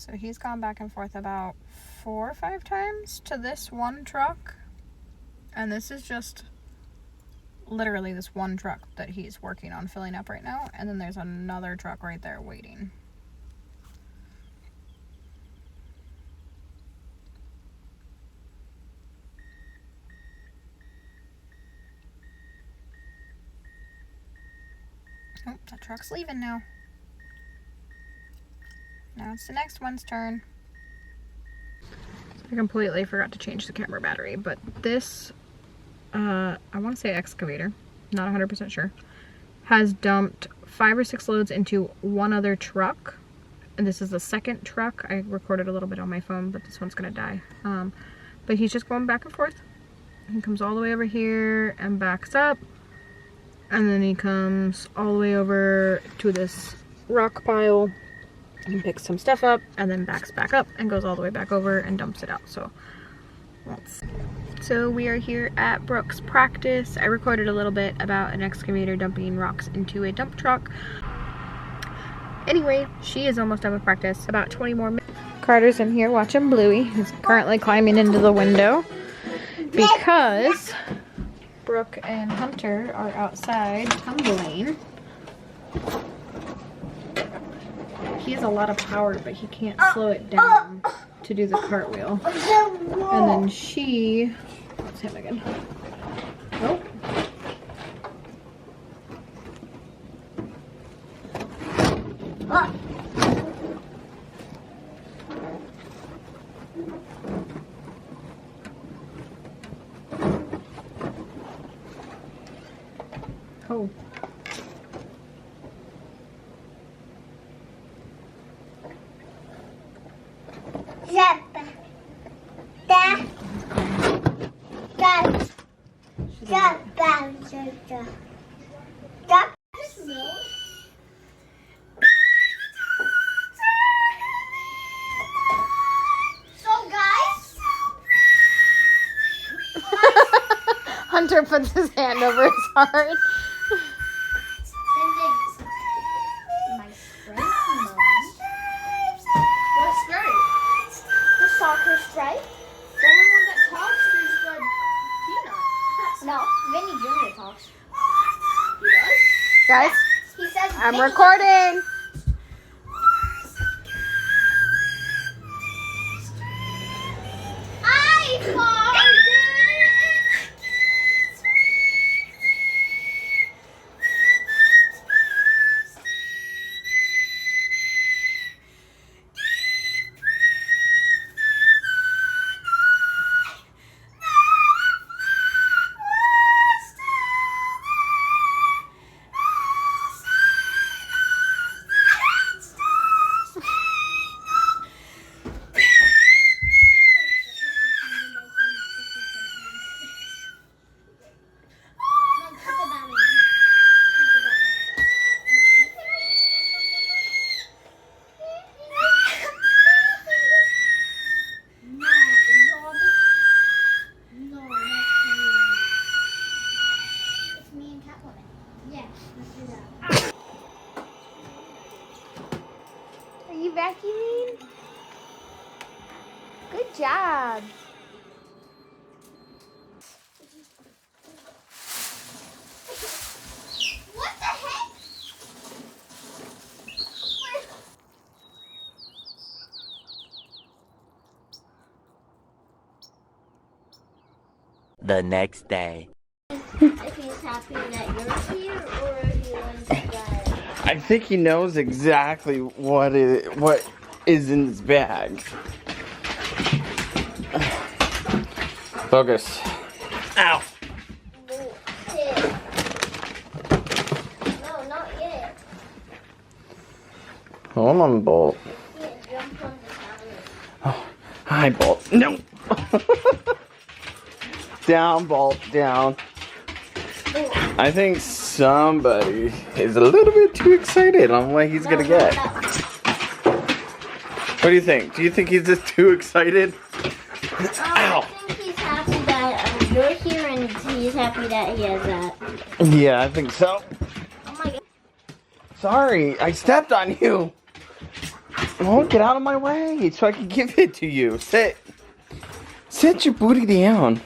So he's gone back and forth about 4 or 5 times to this one truck. And this is just literally this one truck that he's working on filling up right now. And then there's another truck right there waiting. Oh, that truck's leaving now. Now it's the next one's turn. I completely forgot to change the camera battery, but this, I want to say excavator, not 100% sure, has dumped 5 or 6 loads into one other truck. And this is the second truck. I recorded a little bit on my phone, but this one's gonna die. But he's just going back and forth. He comes all the way over here and backs up. And then he comes all the way over to this rock pile and picks some stuff up and then backs back up and goes all the way back over and dumps it out. So we are here at Brooke's practice. I recorded a little bit about an excavator dumping rocks into a dump truck. Anyway, she is almost done with practice. About 20 more minutes. Carter's in here watching Bluey. He's currently climbing into the window because Brooke and Hunter are outside tumbling. He has a lot of power, but he can't slow it down to do the cartwheel. And then she, that's him again. Nope. Oh. Hunter puts his hand over his heart. My stripe, Mom. What stripe? The soccer stripe. The only one that talks is the peanut. No, Vinny Jr. talks. He does? Guys, He says I'm Vinny. recording. I farted. Are you vacuuming? Good job. What the heck? The next day. If he's happy that you're here, or if he wants that. I think he knows exactly what is in his bag. Focus. Ow. No, not yet. Hold on, Bolt. Yeah, jump on the counter. Oh, hi, Bolt. No. Down, Bolt. Down. I think somebody is a little bit too excited on what he's gonna get. What do you think? Do you think he's just too excited? Ow. I think he's happy that you're here, and he's happy that he has that. Yeah, I think so. Oh my god. Sorry, I stepped on you. Oh, get out of my way so I can give it to you. Sit. Sit your booty down.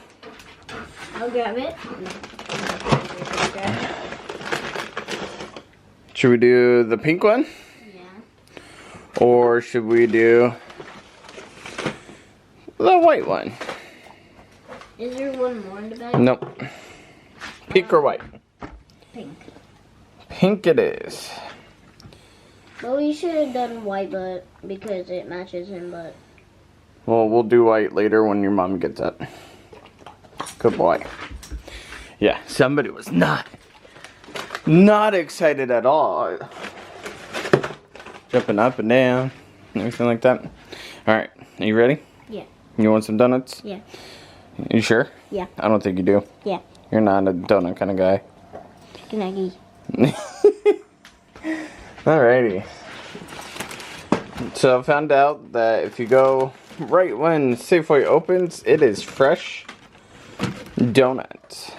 I'll grab it. Should we do the pink one? Yeah. Or should we do the white one? Is there one more in the bag? Nope. Pink or white? Pink. Pink it is. Well, we should have done white, but because it matches him, but. Well, we'll do white later when your mom gets up. Good boy. Yeah, somebody was not excited at all. Jumping up and down, everything like that. All right, are you ready? Yeah. You want some donuts? Yeah. You sure? Yeah. I don't think you do. Yeah. You're not a donut kind of guy. Chicken eggy. Alrighty. So I found out that if you go right when Safeway opens, it is fresh donuts.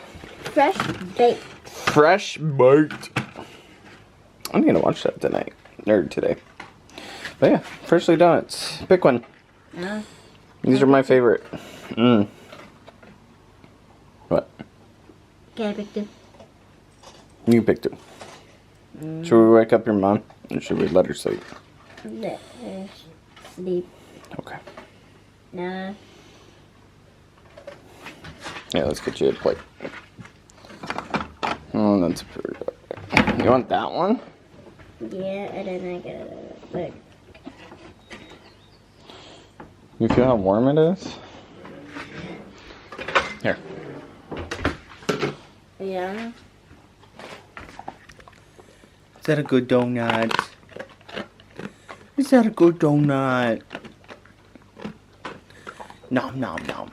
Fresh baked. Fresh baked. I'm gonna watch that tonight. Or today. But yeah, freshly donuts. Pick one. These are my favorite. What? Okay, I picked it. You picked two. Should we wake up your mom? Or should we let her sleep? Let her sleep. Okay. Nah. Yeah, let's get you a plate. Oh, that's pretty good. You want that one? Yeah, and then I get it. Look. You feel how warm it is? Here. Yeah. Is that a good donut? Is that a good donut? Nom nom nom.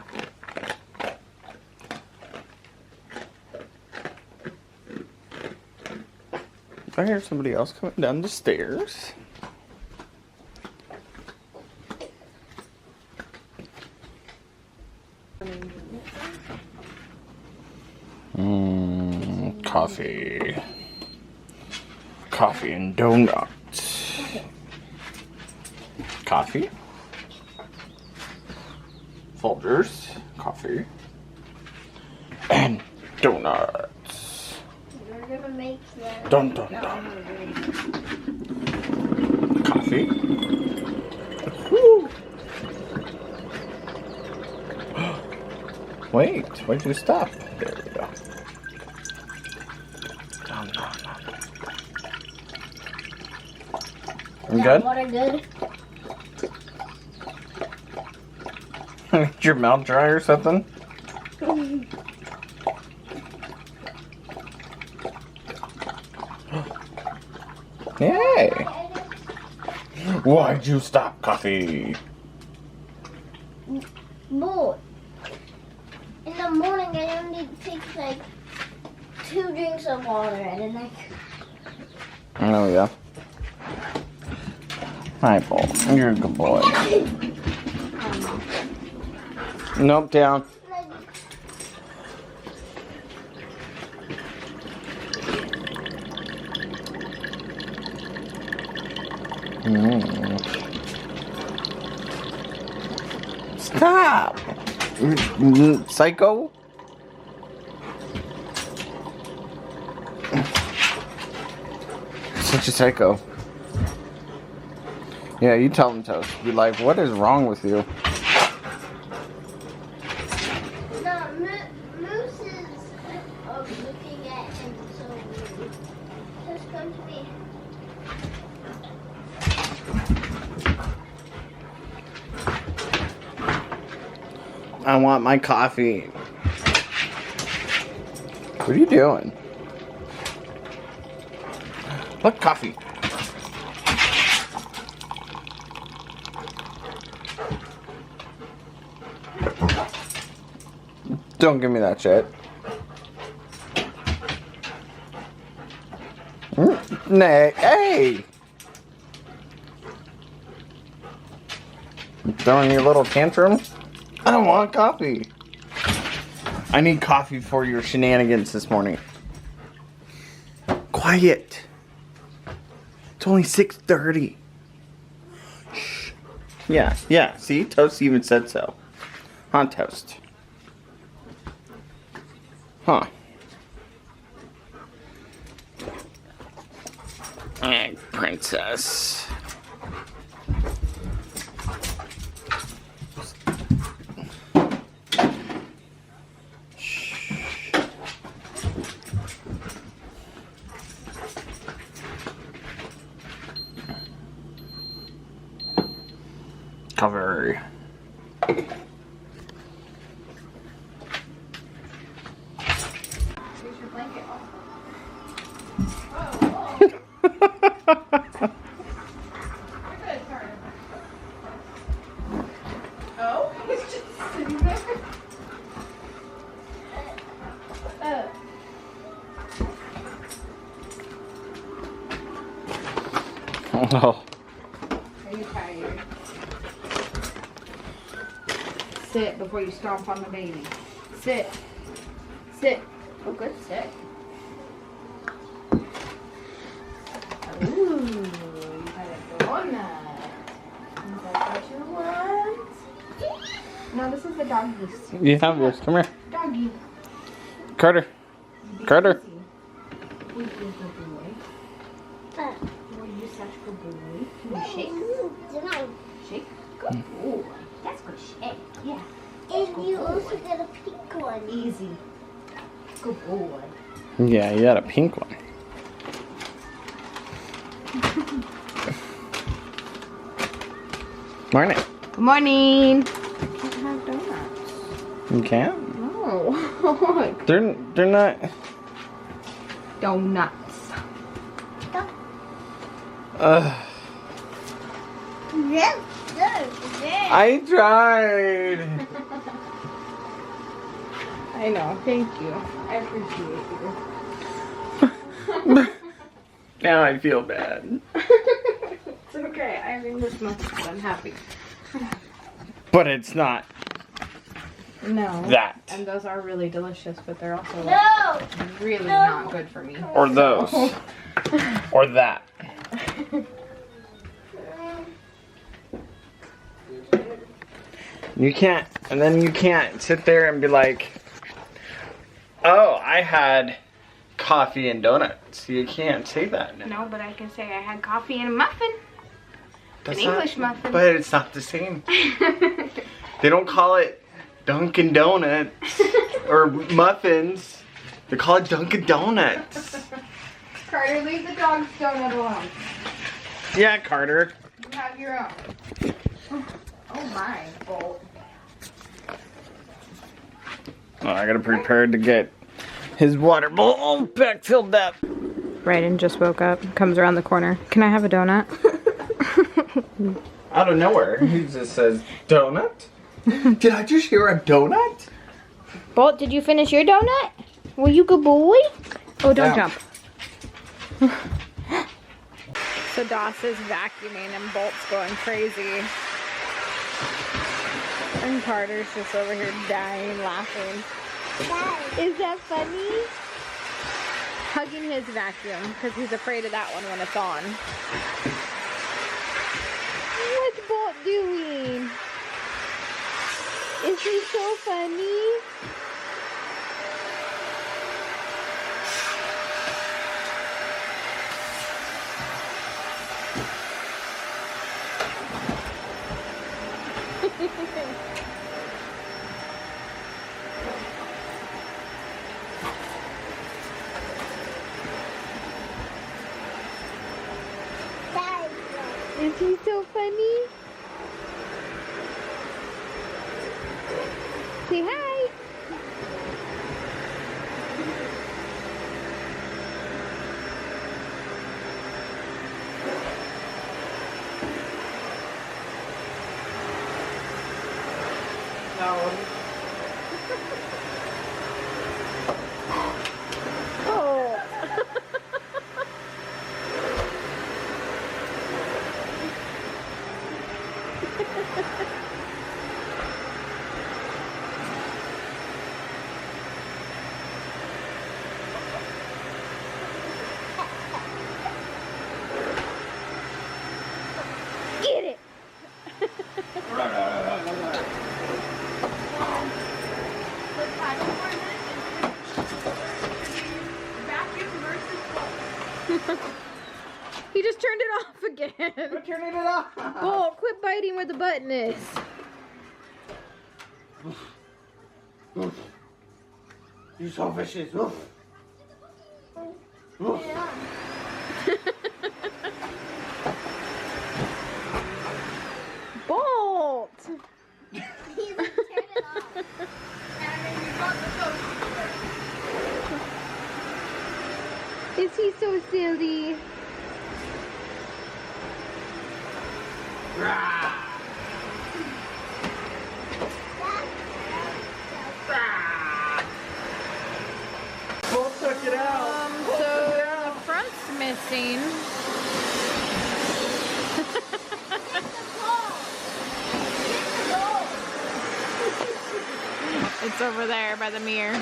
I hear somebody else coming down the stairs. Coffee. Coffee and donuts. Coffee. Folgers. Coffee. And donuts. We're gonna make that. Dun dun dun. Coffee. Woo. Wait, why'd you stop? There we go. Dun, dun, dun. You Yeah, good? water good. Is your mouth dry or something? Hey! Why'd you stop, coffee? Boy, in the morning I only take like 2 drinks of water and then Oh, yeah. Hi, Paul. You're a good boy. Nope, down. Stop! Psycho? Such a psycho. Yeah, you tell him, Toast. Be like, what is wrong with you? No, Moose is looking at him so weird. Just come to me. I want my coffee. What are you doing? Look, coffee. Don't give me that shit. Nay, hey! Throwing your little tantrum? I don't want coffee. I need coffee for your shenanigans this morning. Quiet. It's only 6:30. Yeah, yeah. See, Toast even said so. On Toast. Huh. Egg Princess. Cover. Here's your blanket. Oh, it's just sitting there. Oh. Are you tired? Sit before you stomp on the baby. Sit. Sit. Oh, good. Sit. Ooh, you got a donut. Is that what you want? No, this is the doggies. You have yours. Come here. Doggy. Carter. Carter. Will you good boy? Will you such a good boy? Can you shake? Shake? Good boy. That's good shake. Yeah. And you also get a pink one. Easy. Good boy. Yeah, you got a pink one. Morning. Good morning. I can't have donuts. You can't? No. They're not. Donuts. Yes, yes, yes. I tried. I know. Thank you. I appreciate you. Now I feel bad. It's okay. I mean, this much I'm happy. But it's not No. that. And those are really delicious, but they're also No. really not good for me. Or those. Or that. You can't, and then you can't sit there and be like, oh, I had coffee and donuts. You can't say that now. No, but I can say I had coffee and a muffin. That's An English muffin. But it's not the same. They don't call it Dunkin' Donuts or muffins. They call it Dunkin' Donuts. Carter, leave the dog's donut alone. Yeah, Carter. You have your own. Oh my, Bolt. Oh, I gotta prepare to get his water bowl back filled up. Raiden just woke up, comes around the corner. Can I have a donut? Out of nowhere, he just says, donut? Did I just hear a donut? Bolt, did you finish your donut? Were you good boy? Oh, don't Yeah. jump. So Doss is vacuuming and Bolt's going crazy. And Carter's just over here dying, laughing. Is that funny? Hugging his vacuum because he's afraid of that one when it's on. What's Bolt doing? Is he so funny? Is he so funny? Say hi. No. Oh. Get it. He just turned it off again. We're turning it off. Bolt, quit biting where the button is. You're so vicious. Bolt! He's like, turn it off. Is he so silly? Bolt took it out. So the front's missing. It's over there by the mirror.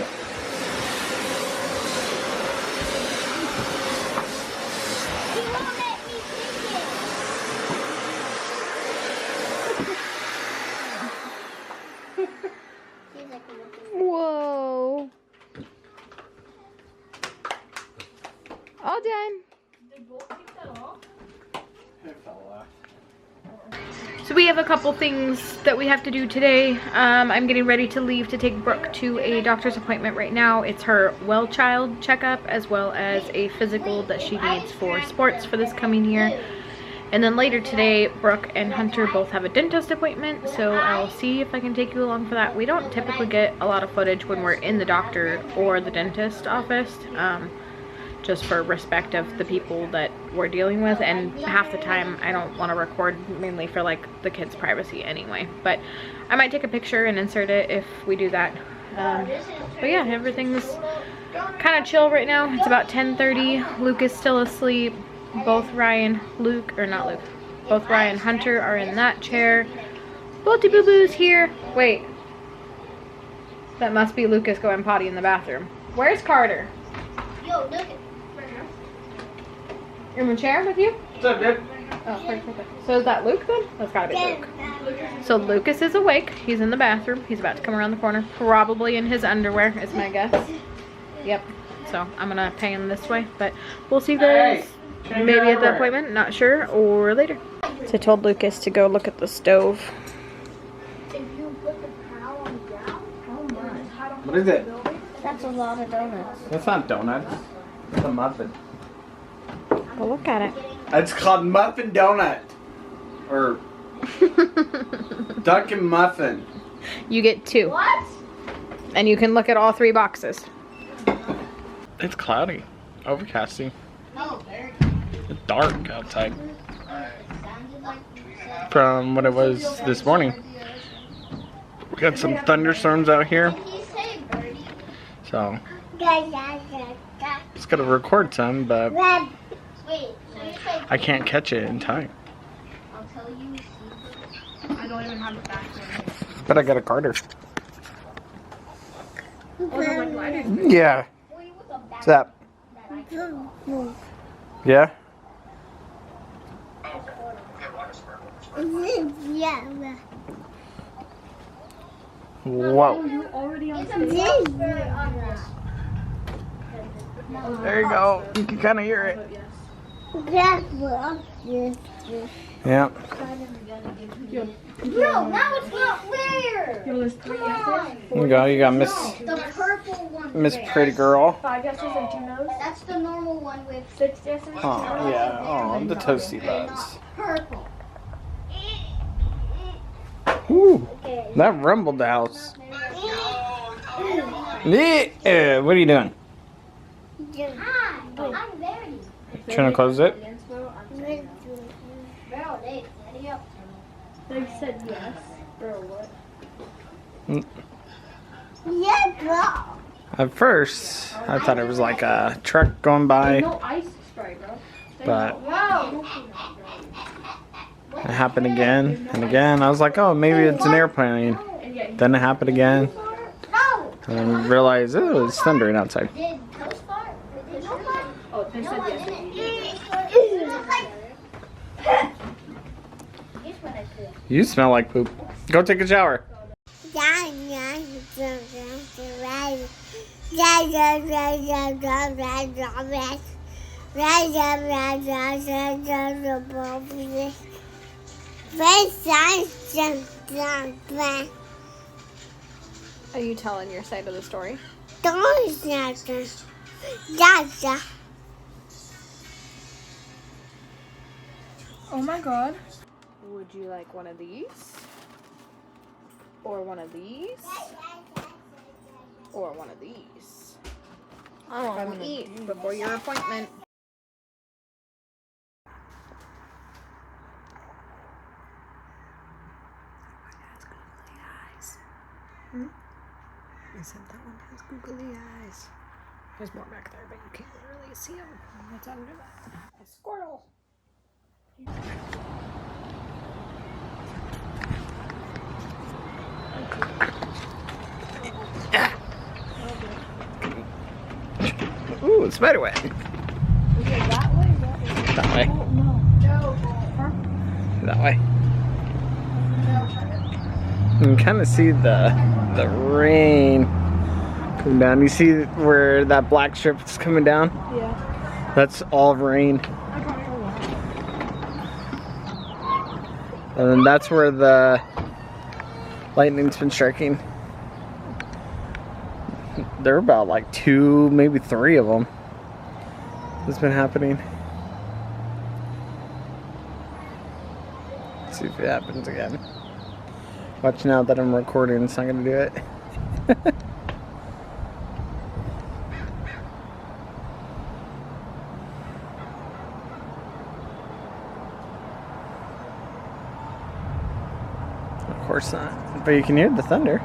He won't let me take it. He's like, Whoa. All done. So we have a couple things that we have to do today. I'm getting ready to leave to take Brooke to a doctor's appointment right now. It's her well child checkup as well as a physical that she needs for sports for this coming year. And then later today, Brooke and Hunter both have a dentist appointment, so I'll see if I can take you along for that. We don't typically get a lot of footage when we're in the doctor or the dentist office. Just for respect of the people that we're dealing with, and half the time I don't want to record, mainly for like the kids' privacy anyway, but I might take a picture and insert it if we do that. But yeah, everything's kind of chill right now. It's about 10:30. Luke is still asleep. Both Ryan Hunter are in that chair. Bolty Boo Boo's here. Wait, that must be Lucas going potty in the bathroom. Where's Carter? yo, look at In the chair with you? What's up, dude? Oh, perfect. So is that Luke then? That's gotta be Luke. So Lucas is awake. He's in the bathroom. He's about to come around the corner. Probably in his underwear is my guess. Yep. So I'm gonna pay him this way. But we'll see you guys maybe at the appointment. Not sure. Or later. So I told Lucas to go look at the stove. If you put the cow on the ground, oh my. What is it? That's a lot of donuts. That's not donuts. It's a muffin. Go look at it. It's called Muffin Donut. Or Duck and Muffin. You get 2. What? And you can look at all 3 boxes. It's cloudy. Overcasting. No, very. It's dark outside. Sounded like From what it was this morning. We got some thunderstorms out here. he say birdie. So just gotta record some, but Wait, so you say I can't catch it in time. I'll tell you. I don't even have the bathroom. But I got a Carter. Oh, Yeah. What's up? Yeah? Yeah. Whoa. It's a milk on this. There you go. You can kind of hear it. Yeah. No, now it's not where. Come on. Here you go. You got Miss The purple one. Miss Pretty Girl. 5 yeses and 2 no's. That's the normal one with 6 yeses. Oh, yeah. Oh, the Toasty Loves. purple. Ooh, that rumbled the house. Yeah. What are you doing? I'm ready. Trying to close it? Bro, they ready up. They said yes. Or what? Yeah, bro. At first, I thought it was like a truck going by, No ice spray, bro. but Whoa. it happened again and again. I was like, oh, maybe it's an airplane. Then it happened again. No. And then realized, oh, it's thundering outside. Did Toast fart? Did no fart? Oh, they said yes. You smell like poop. Go take a shower. Are you telling your side of the story? Oh my god. Would you like one of these? Or one of these? Or one of these? I want to eat before your appointment. I said that one has googly eyes. There's more back there, but you can't really see them. What's under that? A squirrel. Ooh, it's spider web. Is it that way? That way. Oh, no. That way. You can kind of see the rain coming down. You see where that black strip is coming down? Yeah. That's all rain. And then that's where the lightning's been striking. There are about like 2, maybe 3 of them that's been happening. Let's see if it happens again. Watch now that I'm recording, it's not gonna do it. Of course not, but you can hear the thunder.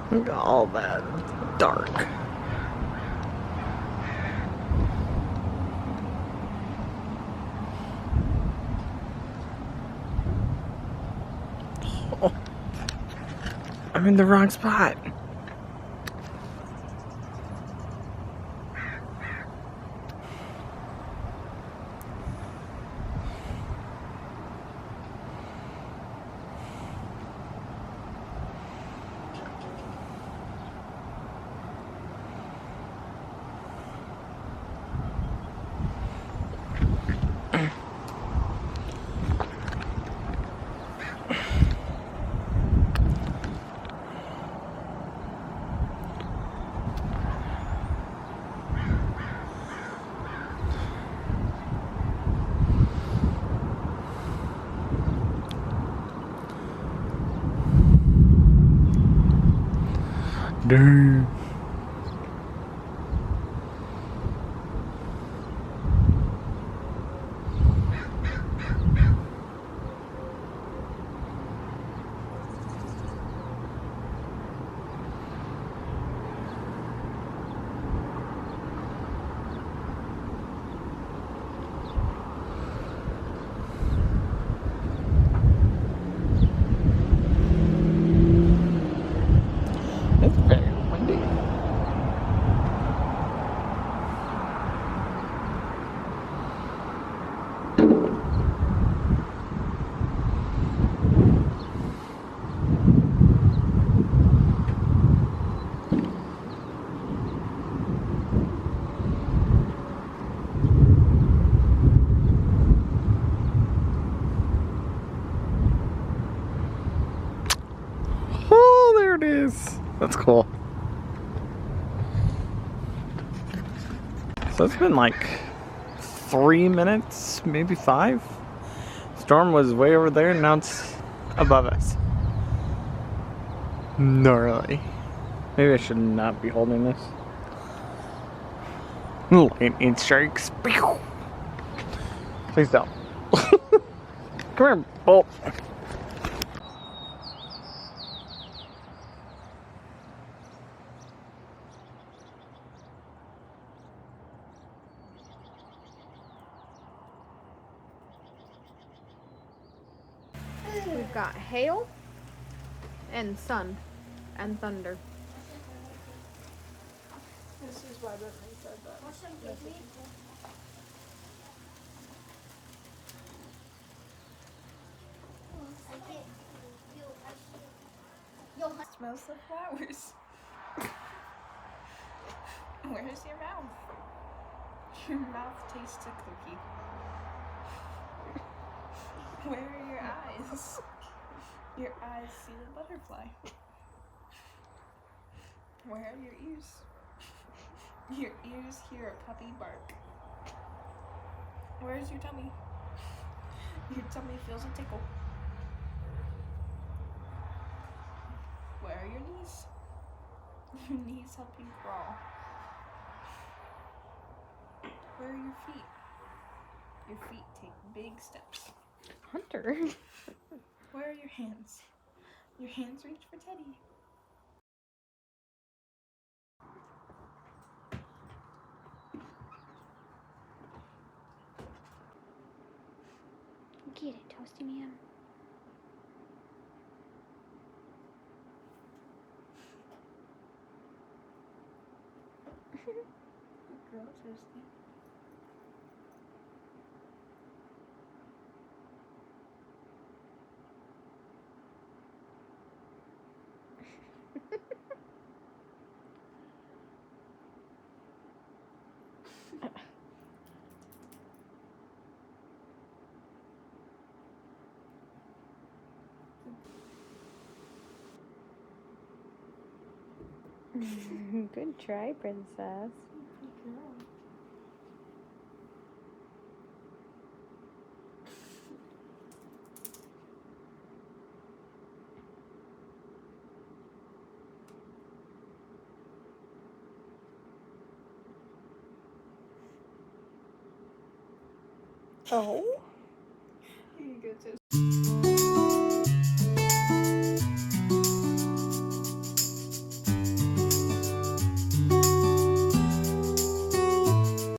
Look at all that dark. Oh, I'm in the wrong spot. Dang. It's very windy. Oh, there it is. That's cool. So it's been like 3 minutes, maybe 5. Storm was way over there, and now it's above us. Gnarly. Maybe I should not be holding this. Lightning strikes. Pew! Please don't. Come here, Bolt. We've got hail and sun and thunder. This is why Bethany said that. Want some pig meat? I get yo. Smells the flowers. Where's your mouth? Your mouth tastes a cookie. Where are your eyes? Your eyes see the butterfly. Where are your ears? Your ears hear a puppy bark. Where's your tummy? Your tummy feels a tickle. Where are your knees? Your knees help you crawl. Where are your feet? Your feet take big steps. Hunter. Where are your hands? Your hands reach for Teddy. Get it, Toasty Man. Good girl, Toasty. Good try, princess. Good girl. Oh.